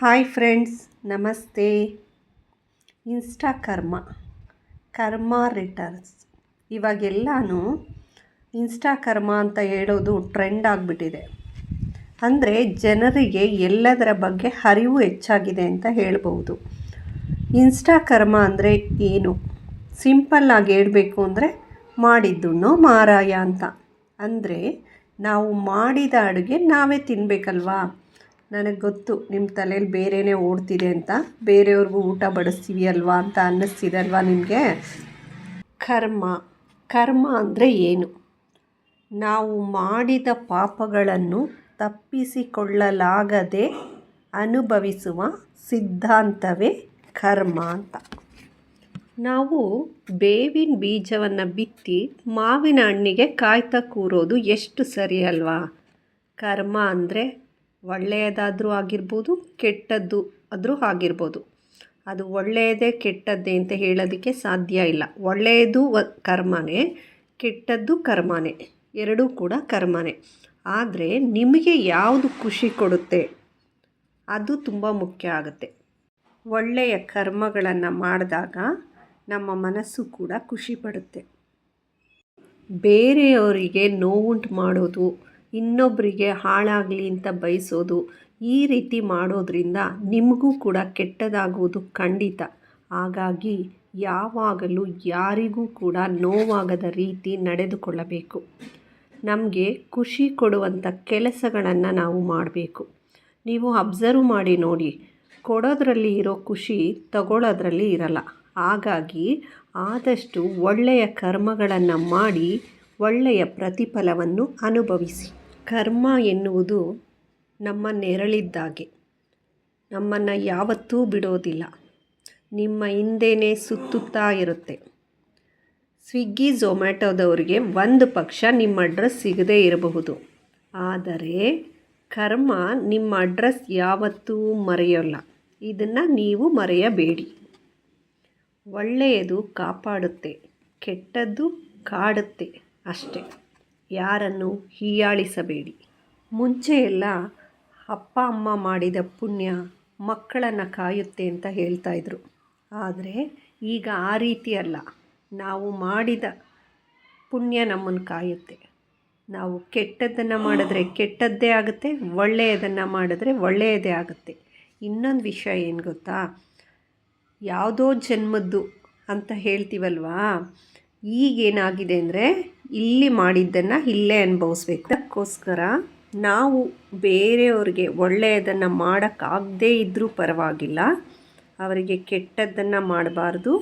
Hi friends, ನಮಸ್ತೆ. Insta ಕರ್ಮ returns. ಇವಾಗೆಲ್ಲನೂ insta ಕರ್ಮ ಅಂತ ಹೇಳೋದು ಟ್ರೆಂಡ್ ಆಗಿಬಿಟ್ಟಿದೆ. ಅಂದರೆ ಜನರಿಗೆ ಎಲ್ಲದರ ಬಗ್ಗೆ ಅರಿವು ಹೆಚ್ಚಾಗಿದೆ ಅಂತ ಹೇಳ್ಬೋದು. ಇನ್ಸ್ಟಾ ಕರ್ಮ ಅಂದರೆ ಏನು? ಸಿಂಪಲ್ಲಾಗಿ ಹೇಳಬೇಕು ಅಂದರೆ ಮಾಡಿದ್ದುಣ್ಣೋ ಮಾರಾಯ ಅಂತ. ಅಂದರೆ ನಾವು ಮಾಡಿದ ಅಡುಗೆ ನಾವೇ ತಿನ್ನಬೇಕಲ್ವಾ? ನನಗೆ ಗೊತ್ತು ನಿಮ್ಮ ತಲೆಯಲ್ಲಿ ಬೇರೆಯೇ ಓಡ್ತಿದೆ ಅಂತ, ಬೇರೆಯವ್ರಿಗೂ ಊಟ ಬಡಿಸ್ತೀವಿ ಅಲ್ವಾ ಅಂತ ಅನ್ನಿಸ್ತಿದೆ ಅಲ್ವಾ ನಿಮಗೆ? ಕರ್ಮ ಅಂದರೆ ಏನು? ನಾವು ಮಾಡಿದ ಪಾಪಗಳನ್ನು ತಪ್ಪಿಸಿಕೊಳ್ಳಲಾಗದೆ ಅನುಭವಿಸುವ ಸಿದ್ಧಾಂತವೇ ಕರ್ಮ ಅಂತ. ನಾವು ಬೇವಿನ ಬೀಜವನ್ನು ಬಿತ್ತಿ ಮಾವಿನ ಹಣ್ಣಿಗೆ ಕಾಯ್ತಾ ಕೂರೋದು ಎಷ್ಟು ಸರಿ ಅಲ್ವಾ? ಕರ್ಮ ಅಂದರೆ ಒಳ್ಳೆಯದಾದರೂ ಆಗಿರ್ಬೋದು, ಕೆಟ್ಟದ್ದು ಆದರೂ ಆಗಿರ್ಬೋದು. ಅದು ಒಳ್ಳೆಯದೇ ಕೆಟ್ಟದ್ದೇ ಅಂತ ಹೇಳೋದಕ್ಕೆ ಸಾಧ್ಯ ಇಲ್ಲ. ಒಳ್ಳೆಯದು ಕರ್ಮನೇ, ಕೆಟ್ಟದ್ದು ಕರ್ಮನೇ, ಎರಡೂ ಕೂಡ ಕರ್ಮನೇ. ಆದರೆ ನಿಮಗೆ ಯಾವುದು ಖುಷಿ ಕೊಡುತ್ತೆ ಅದು ತುಂಬ ಮುಖ್ಯ ಆಗುತ್ತೆ. ಒಳ್ಳೆಯ ಕರ್ಮಗಳನ್ನು ಮಾಡಿದಾಗ ನಮ್ಮ ಮನಸ್ಸು ಕೂಡ ಖುಷಿ ಪಡುತ್ತೆ. ಬೇರೆಯವರಿಗೆ ನೋವುಂಟು ಮಾಡೋದು, ಇನ್ನೊಬ್ಬರಿಗೆ ಹಾಳಾಗಲಿ ಅಂತ ಬಯಸೋದು, ಈ ರೀತಿ ಮಾಡೋದ್ರಿಂದ ನಿಮಗೂ ಕೂಡ ಕೆಟ್ಟದಾಗುವುದು ಖಂಡಿತ. ಹಾಗಾಗಿ ಯಾವಾಗಲೂ ಯಾರಿಗೂ ಕೂಡ ನೋವಾಗದ ರೀತಿ ನಡೆದುಕೊಳ್ಳಬೇಕು. ನಮಗೆ ಖುಷಿ ಕೊಡುವಂಥ ಕೆಲಸಗಳನ್ನು ನಾವು ಮಾಡಬೇಕು. ನೀವು ಅಬ್ಸರ್ವ್ ಮಾಡಿ ನೋಡಿ, ಕೊಡೋದ್ರಲ್ಲಿ ಇರೋ ಖುಷಿ ತಗೊಳ್ಳೋದ್ರಲ್ಲಿ ಇರಲ್ಲ. ಹಾಗಾಗಿ ಆದಷ್ಟು ಒಳ್ಳೆಯ ಕರ್ಮಗಳನ್ನು ಮಾಡಿ ಒಳ್ಳೆಯ ಪ್ರತಿಫಲವನ್ನು ಅನುಭವಿಸಿ. ಕರ್ಮ ಎನ್ನುವುದು ನಮ್ಮ ನೆರಳಿದ್ದಾಗೆ, ನಮ್ಮನ್ನು ಯಾವತ್ತೂ ಬಿಡೋದಿಲ್ಲ. ನಿಮ್ಮ ಹಿಂದೆಯೇ ಸುತ್ತುತ್ತಾ ಇರುತ್ತೆ. ಸ್ವಿಗ್ಗಿ ಝೊಮ್ಯಾಟೋದವರಿಗೆ ಒಂದು ಪಕ್ಷ ನಿಮ್ಮ ಅಡ್ರೆಸ್ ಸಿಗದೇ ಇರಬಹುದು, ಆದರೆ ಕರ್ಮ ನಿಮ್ಮ ಅಡ್ರೆಸ್ ಯಾವತ್ತೂ ಮರೆಯೋಲ್ಲ. ಇದನ್ನು ನೀವು ಮರೆಯಬೇಡಿ. ಒಳ್ಳೆಯದು ಕಾಪಾಡುತ್ತೆ, ಕೆಟ್ಟದ್ದು ಕಾಡುತ್ತೆ ಅಷ್ಟೇ. ಯಾರನ್ನು ಹೀಯಾಳಿಸಬೇಡಿ. ಮುಂಚೆ ಎಲ್ಲ ಅಪ್ಪ ಅಮ್ಮ ಮಾಡಿದ ಪುಣ್ಯ ಮಕ್ಕಳನ್ನು ಕಾಯುತ್ತೆ ಅಂತ ಹೇಳ್ತಾಯಿದ್ರು. ಆದರೆ ಈಗ ಆ ರೀತಿ ಅಲ್ಲ. ನಾವು ಮಾಡಿದ ಪುಣ್ಯ ನಮ್ಮನ್ನು ಕಾಯುತ್ತೆ. ನಾವು ಕೆಟ್ಟದ್ದನ್ನು ಮಾಡಿದ್ರೆ ಕೆಟ್ಟದ್ದೇ ಆಗುತ್ತೆ, ಒಳ್ಳೆಯದನ್ನು ಮಾಡಿದ್ರೆ ಒಳ್ಳೆಯದೇ ಆಗುತ್ತೆ. ಇನ್ನೊಂದು ವಿಷಯ ಏನು ಗೊತ್ತಾ? ಯಾವುದೋ ಜನ್ಮದ್ದು ಅಂತ ಹೇಳ್ತೀವಲ್ವಾ, ಈಗೇನಾಗಿದೆ ಅಂದರೆ ಇಲ್ಲಿ ಮಾಡಿದ್ದನ್ನು ಇಲ್ಲೇ ಅನುಭವಿಸ್ಬೇಕು. ಅದಕ್ಕೋಸ್ಕರ ನಾವು ಬೇರೆಯವ್ರಿಗೆ ಒಳ್ಳೆಯದನ್ನು ಮಾಡೋಕ್ಕಾಗದೇ ಇದ್ದರೂ ಪರವಾಗಿಲ್ಲ, ಅವರಿಗೆ ಕೆಟ್ಟದ್ದನ್ನು ಮಾಡಬಾರ್ದು,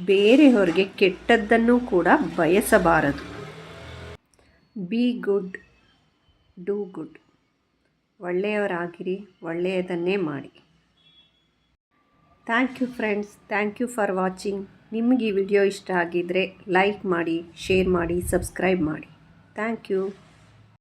ಬೇರೆಯವ್ರಿಗೆ ಕೆಟ್ಟದ್ದನ್ನು ಕೂಡ ಬಯಸಬಾರದು. Be good, do good. ಒಳ್ಳೆಯವರಾಗಿರಿ, ಒಳ್ಳೆಯದನ್ನೇ ಮಾಡಿ. Thank you friends, thank you for watching. ನಿಮಗೆ ಈ ವಿಡಿಯೋ ಇಷ್ಟ ಆಗಿದ್ದರೆ ಲೈಕ್ ಮಾಡಿ, ಶೇರ್ ಮಾಡಿ, ಸಬ್ಸ್ಕ್ರೈಬ್ ಮಾಡಿ. Thank you.